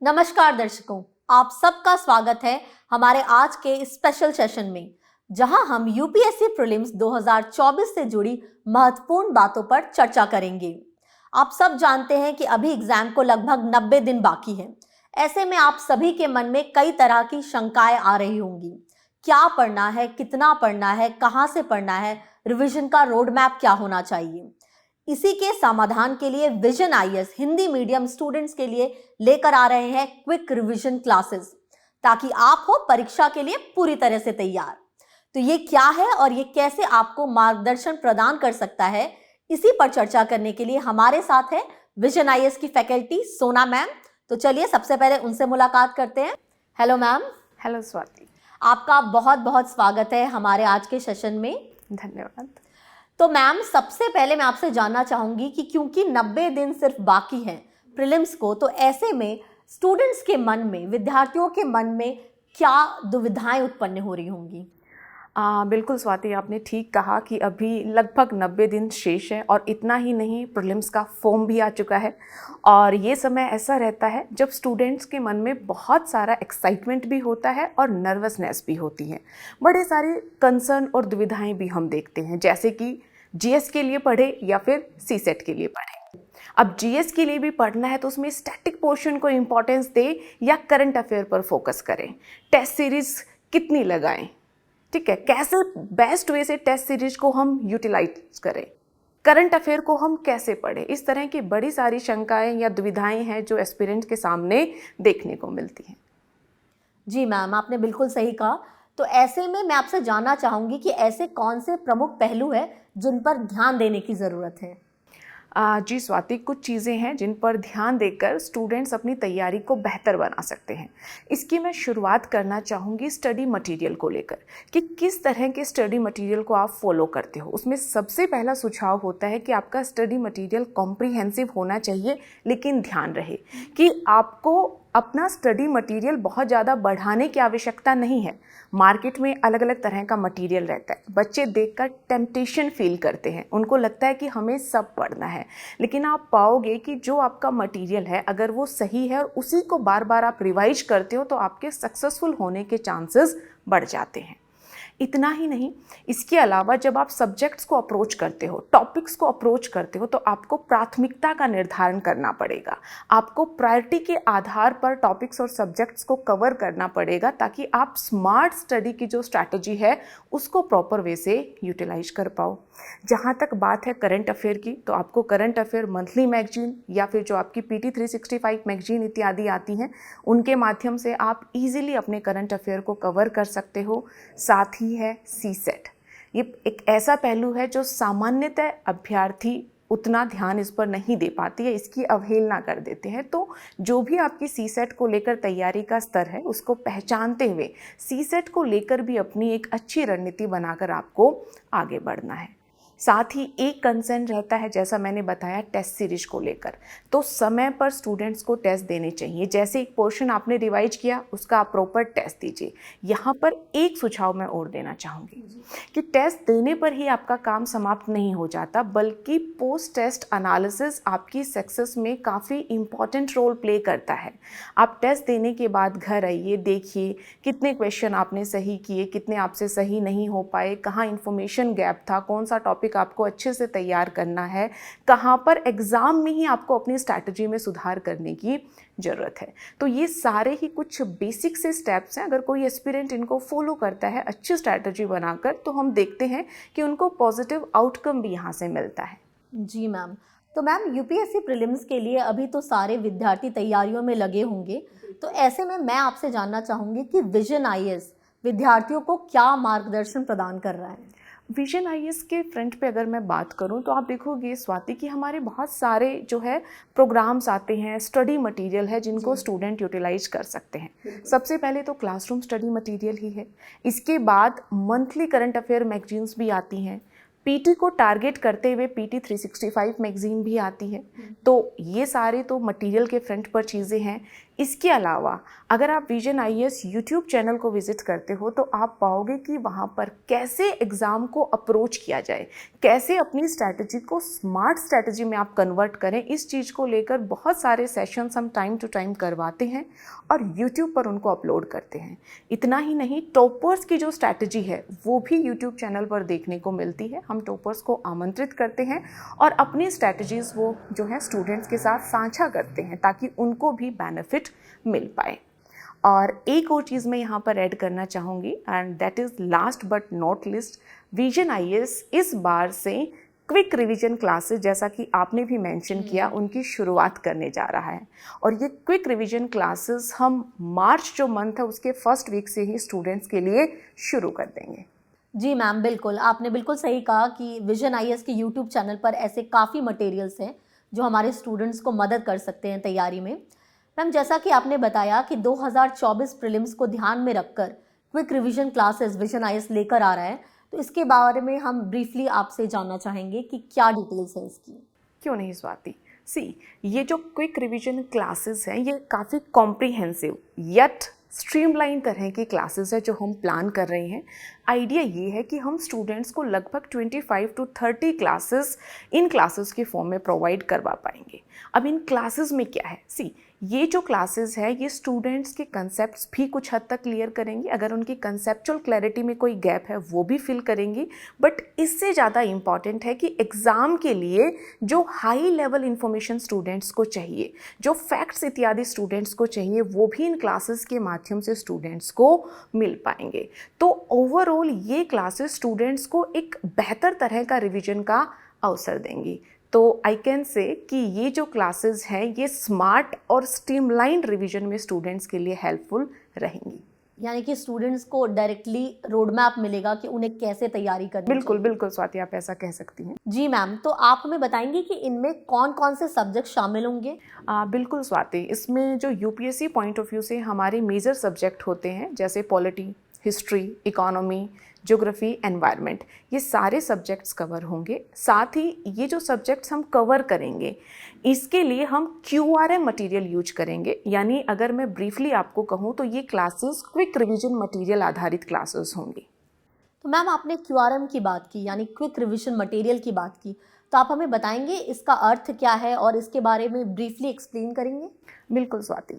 नमस्कार दर्शकों, आप सबका स्वागत है हमारे आज के स्पेशल सेशन में, जहां हम यूपीएससी प्रीलिम्स 2024 से जुड़ी महत्वपूर्ण बातों पर चर्चा करेंगे। आप सब जानते हैं कि अभी एग्जाम को लगभग 90 दिन बाकी है। ऐसे में आप सभी के मन में कई तरह की शंकाएं आ रही होंगी। क्या पढ़ना है, कितना पढ़ना है, कहां से पढ़ना है, रिवीजन का रोड मैप क्या होना चाहिए। इसी के समाधान के लिए vision IAS Hindi medium students के लिए लेकर आ रहे हैं क्विक रिवीजन क्लासेस, ताकि आप हो परीक्षा के लिए पूरी तरह से तैयार। तो ये क्या है और ये कैसे आपको मार्गदर्शन प्रदान कर सकता है, इसी पर चर्चा करने के लिए हमारे साथ है विजन आईएएस की फैकल्टी सोना मैम। तो चलिए सबसे पहले उनसे मुलाकात करते हैं। Hello ma'am. हेलो स्वाति। आपका बहुत बहुत स्वागत है हमारे आज के सेशन में। धन्यवाद। तो मैम, सबसे पहले मैं आपसे जानना चाहूंगी कि क्योंकि 90 दिन सिर्फ बाकी हैं प्रीलिम्स को, तो ऐसे में स्टूडेंट्स के मन में, विद्यार्थियों के मन में क्या दुविधाएं उत्पन्न हो रही होंगी। बिल्कुल स्वाति, आपने ठीक कहा कि अभी लगभग 90 दिन शेष है और इतना ही नहीं, प्रीलिम्स का फॉर्म भी आ चुका है। और ये समय ऐसा रहता है जब स्टूडेंट्स के मन में बहुत सारा एक्साइटमेंट भी होता है और नर्वसनेस भी होती है। बड़े सारे कंसर्न और दुविधाएं भी हम देखते हैं, जैसे कि जीएस के लिए पढ़े या फिर सीसेट के लिए पढ़े। अब जीएस के लिए भी पढ़ना है तो उसमें स्टैटिक पोर्शन को इम्पोर्टेंस दे या करंट अफेयर पर फोकस करें, टेस्ट सीरीज कितनी लगाएं, ठीक है, कैसे बेस्ट वे से टेस्ट सीरीज को हम यूटिलाइज करें, करंट अफेयर को हम कैसे पढ़ें। इस तरह की बड़ी सारी शंकाएं या दुविधाएं हैं जो एस्पिरेंट के सामने देखने को मिलती हैं। जी मैम, आपने बिल्कुल सही कहा। तो ऐसे में मैं आपसे जानना चाहूंगी कि ऐसे कौन से प्रमुख पहलू हैं जिन पर ध्यान देने की ज़रूरत है। जी स्वाति, कुछ चीज़ें हैं जिन पर ध्यान देकर स्टूडेंट्स अपनी तैयारी को बेहतर बना सकते हैं। इसकी मैं शुरुआत करना चाहूँगी स्टडी मटेरियल को लेकर कि किस तरह के स्टडी मटेरियल को आप फॉलो करते हो। उसमें सबसे पहला सुझाव होता है कि आपका स्टडी मटेरियल कॉम्प्रिहेंसिव होना चाहिए, लेकिन ध्यान रहे कि आपको अपना स्टडी मटेरियल बहुत ज़्यादा बढ़ाने की आवश्यकता नहीं है। मार्केट में अलग अलग तरह का मटेरियल रहता है, बच्चे देखकर टेम्पटेशन फील करते हैं, उनको लगता है कि हमें सब पढ़ना है। लेकिन आप पाओगे कि जो आपका मटेरियल है, अगर वो सही है और उसी को बार बार आप रिवाइज करते हो तो आपके सक्सेसफुल होने के चांसेस बढ़ जाते हैं। इतना ही नहीं, इसके अलावा जब आप सब्जेक्ट्स को अप्रोच करते हो, टॉपिक्स को अप्रोच करते हो, तो आपको प्राथमिकता का निर्धारण करना पड़ेगा। आपको प्रायोरिटी के आधार पर टॉपिक्स और सब्जेक्ट्स को कवर करना पड़ेगा, ताकि आप स्मार्ट स्टडी की जो स्ट्रैटेजी है उसको प्रॉपर वे से यूटिलाइज कर पाओ। जहाँ तक बात है करंट अफेयर की, तो आपको करंट अफेयर मंथली मैगजीन या फिर जो आपकी PT 365 मैगजीन इत्यादि आती हैं, उनके माध्यम से आप इजीली अपने करंट अफेयर को कवर कर सकते हो। साथ ही है सीसेट। ये एक ऐसा पहलू है जो सामान्यतः अभ्यर्थी उतना ध्यान इस पर नहीं दे पाती है, इसकी अवहेलना कर देते हैं। तो जो भी आपकी सीसेट को लेकर तैयारी का स्तर है, उसको पहचानते हुए सीसेट को लेकर भी अपनी एक अच्छी रणनीति बनाकर आपको आगे बढ़ना है। साथ ही एक कंसर्न रहता है, जैसा मैंने बताया, टेस्ट सीरीज को लेकर। तो समय पर स्टूडेंट्स को टेस्ट देने चाहिए। जैसे एक पोर्शन आपने रिवाइज किया, उसका आप प्रॉपर टेस्ट दीजिए। यहाँ पर एक सुझाव मैं और देना चाहूँगी कि टेस्ट देने पर ही आपका काम समाप्त नहीं हो जाता, बल्कि पोस्ट टेस्ट एनालिसिस आपकी सक्सेस में काफ़ी इम्पॉर्टेंट रोल प्ले करता है। आप टेस्ट देने के बाद घर आइए, देखिए कितने क्वेश्चन आपने सही किए, कितने आपसे सही नहीं हो पाए, कहाँ इन्फॉर्मेशन गैप था, कौन सा टॉपिक आपको अच्छे से तैयार करना है, कहाँ पर एग्जाम में ही आपको अपनी स्ट्रैटेजी में सुधार करने की ज़रूरत है। तो ये सारे ही कुछ बेसिक से स्टेप्स हैं। अगर कोई एस्पिरेंट इनको फॉलो करता है अच्छी स्ट्रैटेजी बनाकर, तो हम देखते हैं कि उनको पॉजिटिव आउटकम भी यहाँ से मिलता है। जी मैम। तो मैम, यूपीएससी प्रीलिम्स के लिए अभी तो सारे विद्यार्थी तैयारियों में लगे होंगे, तो ऐसे में मैं आपसे जानना चाहूँगी कि विजन आईएएस विद्यार्थियों को क्या मार्गदर्शन प्रदान कर रहा है। विजन आईएएस के फ्रंट पे अगर मैं बात करूं, तो आप देखोगे स्वाति कि हमारे बहुत सारे जो है प्रोग्राम्स आते हैं, स्टडी मटेरियल है जिनको स्टूडेंट यूटिलाइज कर सकते हैं। सबसे पहले तो क्लासरूम स्टडी मटेरियल ही है। इसके बाद मंथली करंट अफेयर मैगजीन्स भी आती हैं। पीटी को टारगेट करते हुए PT 365 मैगजीन भी आती है। तो ये सारे तो मटेरियल के फ्रंट पर चीज़ें हैं। इसके अलावा अगर आप विजन आईएएस यूट्यूब चैनल को विजिट करते हो तो आप पाओगे कि वहाँ पर कैसे एग्ज़ाम को अप्रोच किया जाए, कैसे अपनी स्ट्रैटेजी को स्मार्ट स्ट्रैटेजी में आप कन्वर्ट करें, इस चीज़ को लेकर बहुत सारे सेशंस हम टाइम टू टाइम करवाते हैं और यूट्यूब पर उनको अपलोड करते हैं। इतना ही नहीं, टॉपर्स की जो स्ट्रैटेजी है वो भी यूट्यूब चैनल पर देखने को मिलती है। हम टॉपर्स को आमंत्रित करते हैं और अपनी स्ट्रैटेजीज़ वो जो है स्टूडेंट्स के साथ साझा करते हैं ताकि उनको भी बेनिफिट मिल पाए। और एक और चीज़ मैं यहाँ पर ऐड करना चाहूँगी and that is last but not list, vision IAS इस बार से क्विक रिवीजन क्लासेस, जैसा कि आपने भी मेंशन किया, उनकी शुरुआत करने जा रहा है। और ये क्विक रिवीजन क्लासेस हम मार्च जो मंथ है उसके फर्स्ट वीक से ही स्टूडेंट्स के लिए शुरू कर देंगे। जी मैम, बिल्कुल आपने बिल्कुल सही कहा कि विजन आईएएस के यूट्यूब चैनल पर ऐसे काफ़ी मटेरियल्स हैं जो हमारे स्टूडेंट्स को मदद कर सकते हैं तैयारी में। मैम, जैसा कि आपने बताया कि 2024 प्रीलिम्स को ध्यान में रखकर quick revision classes vision IAS लेकर आ रहा है, तो इसके बारे में हम ब्रीफली आपसे जानना चाहेंगे कि क्या डिटेल्स है इसकी। क्यों नहीं स्वाति, ये जो क्विक रिवीजन क्लासेस हैं ये काफ़ी कॉम्प्रिहेंसिव यट स्ट्रीमलाइन तरह की क्लासेस है जो हम प्लान कर रहे हैं। आइडिया ये है कि हम स्टूडेंट्स को लगभग 25 to 30 क्लासेस इन क्लासेस के फॉर्म में प्रोवाइड करवा पाएंगे। अब इन क्लासेस में क्या है, ये जो क्लासेस है ये स्टूडेंट्स के कंसेप्ट्स भी कुछ हद तक क्लियर करेंगी, अगर उनकी कंसेप्चुअल क्लैरिटी में कोई गैप है वो भी फिल करेंगी। बट इससे ज़्यादा इम्पॉर्टेंट है कि एग्ज़ाम के लिए जो हाई लेवल इंफॉर्मेशन स्टूडेंट्स को चाहिए, जो फैक्ट्स इत्यादि स्टूडेंट्स को चाहिए, वो भी इन क्लासेस के माध्यम से स्टूडेंट्स को मिल पाएंगे। तो ओवरऑल ये क्लासेस स्टूडेंट्स को एक बेहतर तरह का रिवीजन का अवसर देंगी। तो आई कैन से कि ये जो क्लासेस हैं ये स्मार्ट और स्ट्रीमलाइंड रिवीजन में स्टूडेंट्स के लिए हेल्पफुल रहेंगी। यानी कि स्टूडेंट्स को डायरेक्टली रोड मैप मिलेगा कि उन्हें कैसे तैयारी करनी बिल्कुल बिल्कुल स्वाति, आप ऐसा कह सकती हैं। जी मैम, तो आप हमें बताएंगे कि इनमें कौन कौन से सब्जेक्ट शामिल होंगे? बिल्कुल स्वाति, इसमें जो यूपीएससी पॉइंट ऑफ व्यू से हमारे मेजर सब्जेक्ट होते हैं जैसे polity, history, economy, geography, environment, ये सारे सब्जेक्ट्स कवर होंगे। साथ ही ये जो सब्जेक्ट्स हम कवर करेंगे इसके लिए हम क्यूआरएम मटेरियल यूज करेंगे। यानी अगर मैं ब्रीफली आपको कहूँ तो ये क्लासेस क्विक रिवीजन मटेरियल आधारित क्लासेस होंगी। तो मैम, आपने क्यूआरएम की बात की यानी क्विक रिवीजन मटेरियल की बात की, तो आप हमें बताएंगे इसका अर्थ क्या है और इसके बारे में ब्रीफली एक्सप्लेन करेंगे? बिल्कुल स्वाति,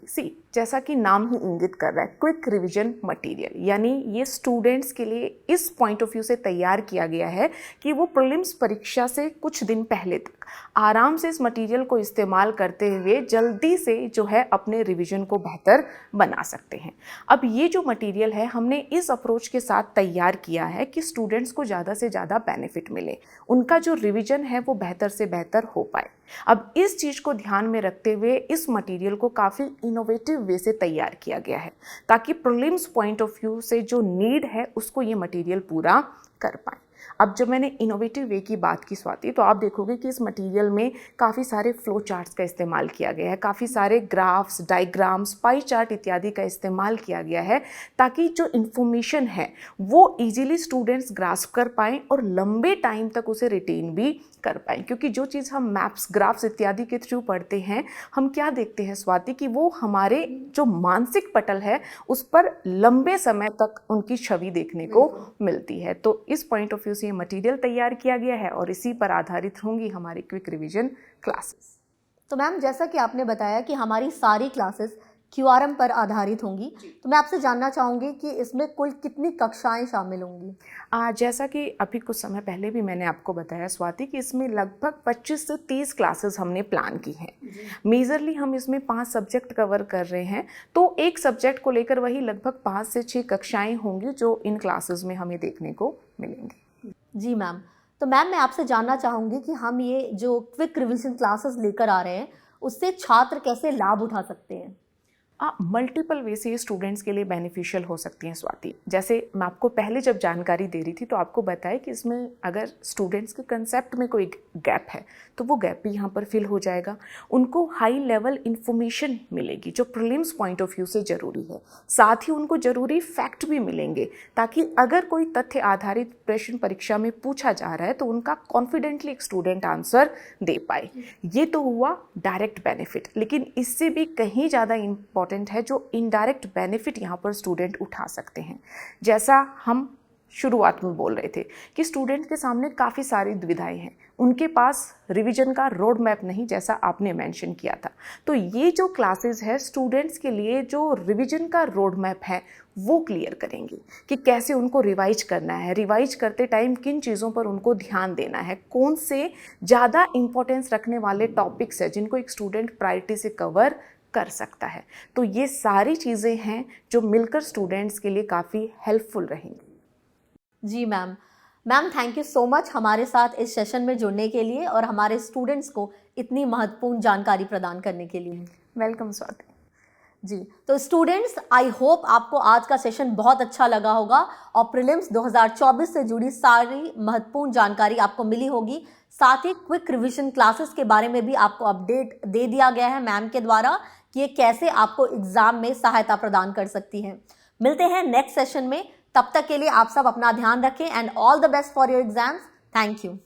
जैसा कि नाम ही इंगित कर रहा है क्विक रिवीजन मटेरियल, यानी ये स्टूडेंट्स के लिए इस पॉइंट ऑफ व्यू से तैयार किया गया है कि वो प्रीलिम्स परीक्षा से कुछ दिन पहले तक आराम से इस मटेरियल को इस्तेमाल करते हुए जल्दी से जो है अपने रिवीजन को बेहतर बना सकते हैं। अब ये जो मटेरियल है हमने इस अप्रोच के साथ तैयार किया है कि स्टूडेंट्स को ज़्यादा से ज़्यादा बेनिफिट मिले, उनका जो रिवीजन है वो बेहतर से बेहतर हो पाए। अब इस चीज़ को ध्यान में रखते हुए इस मटेरियल को काफ़ी इनोवेटिव वे से तैयार किया गया है ताकि प्रीलिम्स पॉइंट ऑफ व्यू से जो नीड है उसको ये मटेरियल पूरा कर पाए। अब जब मैंने इनोवेटिव वे की बात की स्वाति, तो आप देखोगे कि इस मटेरियल में काफ़ी सारे फ्लो चार्ट्स का इस्तेमाल किया गया है, काफ़ी सारे ग्राफ्स, डायग्राम्स, पाई चार्ट इत्यादि का इस्तेमाल किया गया है ताकि जो इन्फॉर्मेशन है वो इजीली स्टूडेंट्स ग्रास्प कर पाएँ और लंबे टाइम तक उसे रिटेन भी कर पाएँ। क्योंकि जो चीज़ हम मैप्स, ग्राफ्स इत्यादि के थ्रू पढ़ते हैं, हम क्या देखते हैं स्वाति कि वो हमारे जो मानसिक पटल है उस पर लंबे समय तक उनकी छवि देखने को मिलती है। तो इस पॉइंट ऑफ व्यू से ये मटेरियल तैयार किया गया है और इसी पर आधारित होंगी हमारी क्विक रिवीजन क्लासेस। तो मैम, जैसा कि आपने बताया कि हमारी सारी क्लासेस क्यूआरएम पर आधारित होंगी, तो मैं आपसे जानना चाहूँगी कि इसमें कुल कितनी कक्षाएं शामिल होंगी? जैसा कि अभी कुछ समय पहले भी मैंने आपको बताया स्वाति कि इसमें लगभग 25 से 30 क्लासेस हमने प्लान की हैं। मेजरली हम इसमें 5 सब्जेक्ट कवर कर रहे हैं, तो एक सब्जेक्ट को लेकर वही लगभग 5 से 6 कक्षाएं होंगी जो इन क्लासेस में हमें देखने को मिलेंगी। जी मैम, तो मैम मैं आपसे जानना चाहूँगी कि हम ये जो क्विक रिवीजन क्लासेस लेकर आ रहे हैं उससे छात्र कैसे लाभ उठा सकते हैं? मल्टीपल वे से स्टूडेंट्स के लिए बेनिफिशियल हो सकती हैं स्वाति। जैसे मैं आपको पहले जब जानकारी दे रही थी तो आपको बताया कि इसमें अगर स्टूडेंट्स के कंसेप्ट में कोई गैप है तो वो गैप भी यहाँ पर फिल हो जाएगा। उनको हाई लेवल इन्फॉर्मेशन मिलेगी जो प्रीलिम्स पॉइंट ऑफ व्यू से ज़रूरी है। साथ ही उनको ज़रूरी फैक्ट भी मिलेंगे ताकि अगर कोई तथ्य आधारित प्रश्न परीक्षा में पूछा जा रहा है तो उनका कॉन्फिडेंटली एक स्टूडेंट आंसर दे पाए। ये तो हुआ डायरेक्ट बेनिफिट, लेकिन इससे भी कहीं ज़्यादा इम्पोर्टेंट इम्पॉर्टेंट है, जो इनडायरेक्ट बेनिफिट यहाँ पर स्टूडेंट उठा सकते हैं। जैसा हम शुरुआत में बोल रहे थे कि स्टूडेंट के सामने काफ़ी सारी दुविधाएं हैं, उनके पास रिवीजन का रोड मैप नहीं, जैसा आपने मेंशन किया था। तो ये जो क्लासेस है स्टूडेंट्स के लिए जो रिवीजन का रोड मैप है वो क्लियर करेंगी कि कैसे उनको रिवाइज करना है, रिवाइज करते टाइम किन चीज़ों पर उनको ध्यान देना है, कौन से ज़्यादा इंपॉर्टेंस रखने वाले टॉपिक्स है जिनको एक स्टूडेंट प्रायोरिटी से कवर कर सकता है। तो ये सारी चीज़ें हैं जो मिलकर स्टूडेंट्स के लिए काफ़ी हेल्पफुल रहेंगी। जी ma'am, thank you so much हमारे साथ इस सेशन में जुड़ने के लिए और हमारे स्टूडेंट्स को इतनी महत्वपूर्ण जानकारी प्रदान करने के लिए। वेलकम स्वाति जी, तो स्टूडेंट्स, आई होप आपको आज का सेशन बहुत अच्छा लगा होगा और प्रीलिम्स 2024 से जुड़ी सारी महत्वपूर्ण जानकारी आपको मिली होगी। साथ ही क्विक रिवीजन क्लासेस के बारे में भी आपको अपडेट दे दिया गया है मैम के द्वारा कि ये कैसे आपको एग्जाम में सहायता प्रदान कर सकती हैं। मिलते हैं नेक्स्ट सेशन में, तब तक के लिए आप सब अपना ध्यान रखें and all the best for your exams. Thank you.